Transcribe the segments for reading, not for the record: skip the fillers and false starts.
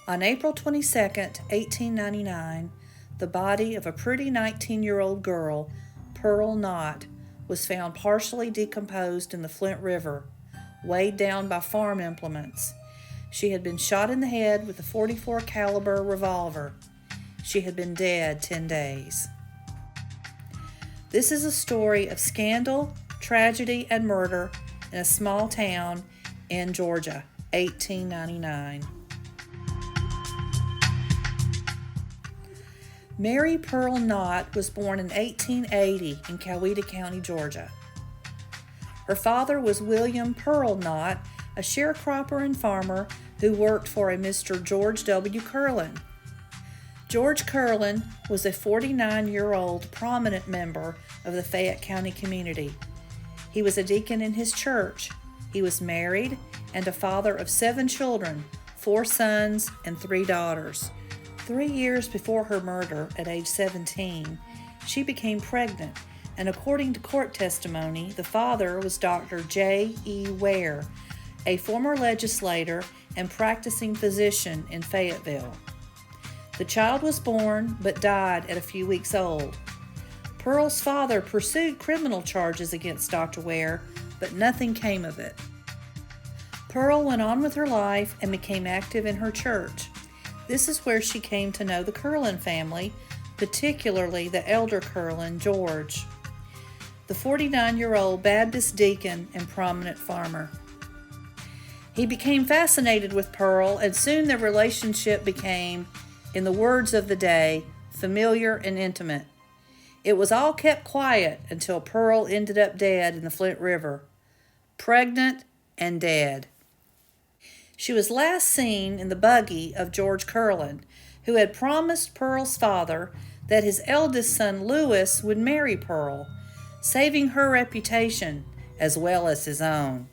On April 22, 1899, the body of a pretty 19-year-old girl, Pearl Knott, was found partially decomposed in the Flint River, weighed down by farm implements. She had been shot in the head with a .44 caliber revolver. She had been dead 10 days. This is a story of scandal, tragedy, and murder in a small town in Georgia, 1899. Mary Pearl Knott was born in 1880 in Coweta County, Georgia. Her father was William Pearl Knott, a sharecropper and farmer who worked for a Mr. George W. Kerlin. George Kerlin was a 49-year-old prominent member of the Fayette County community. He was a deacon in his church. He was married and a father of 7 children, 4 sons and 3 daughters. 3 years before her murder, at age 17, she became pregnant, and according to court testimony, the father was Dr. J. E. Ware, a former legislator and practicing physician in Fayetteville. The child was born but died at a few weeks old. Pearl's father pursued criminal charges against Dr. Ware, but nothing came of it. Pearl went on with her life and became active in her church. This is where she came to know the Kerlin family, particularly the elder Kerlin, George, the 49-year-old Baptist deacon and prominent farmer. He became fascinated with Pearl, and soon their relationship became, in the words of the day, familiar and intimate. It was all kept quiet until Pearl ended up dead in the Flint River, pregnant and dead. She was last seen in the buggy of George Kerlin, who had promised Pearl's father that his eldest son Lewis would marry Pearl, saving her reputation as well as his own.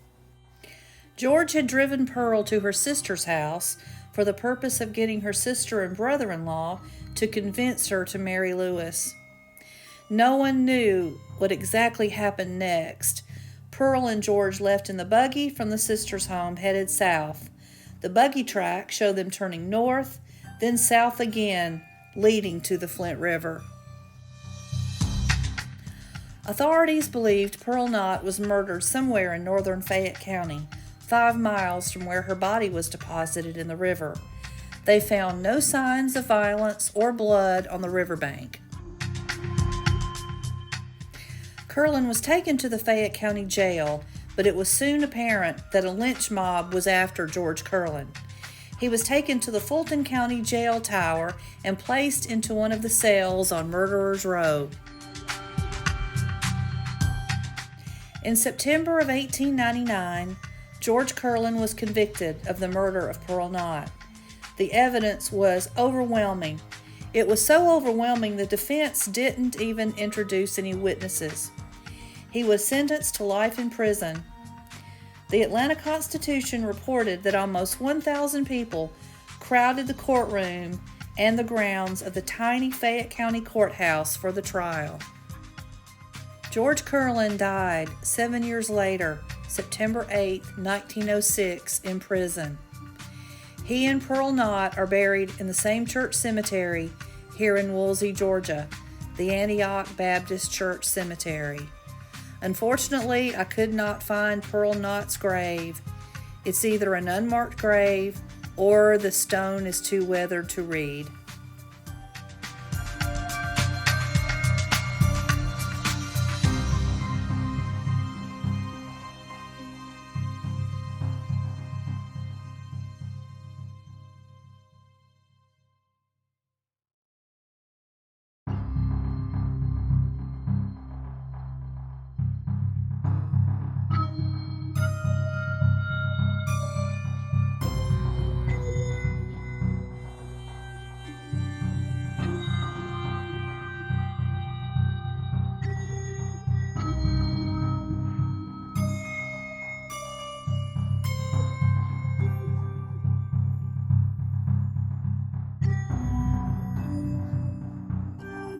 George had driven Pearl to her sister's house for the purpose of getting her sister and brother-in-law to convince her to marry Lewis. No one knew what exactly happened next. Pearl and George left in the buggy from the sister's home, headed south. The buggy track showed them turning north, then south again, leading to the Flint River. Authorities believed Pearl Knott was murdered somewhere in northern Fayette County, 5 miles from where her body was deposited in the river. They found no signs of violence or blood on the riverbank. Kerlin was taken to the Fayette County Jail, but it was soon apparent that a lynch mob was after George Kerlin. He was taken to the Fulton County Jail Tower and placed into one of the cells on Murderers Row. In September of 1899, George Kerlin was convicted of the murder of Pearl Knott. The evidence was overwhelming. It was so overwhelming the defense didn't even introduce any witnesses. He was sentenced to life in prison. The Atlanta Constitution reported that almost 1,000 people crowded the courtroom and the grounds of the tiny Fayette County courthouse for the trial. George Kerlin died 7 years later, September 8, 1906, in prison. He and Pearl Knott are buried in the same church cemetery here in Woolsey, Georgia, the Antioch Baptist Church Cemetery. Unfortunately, I could not find Pearl Knott's grave. It's either an unmarked grave or the stone is too weathered to read.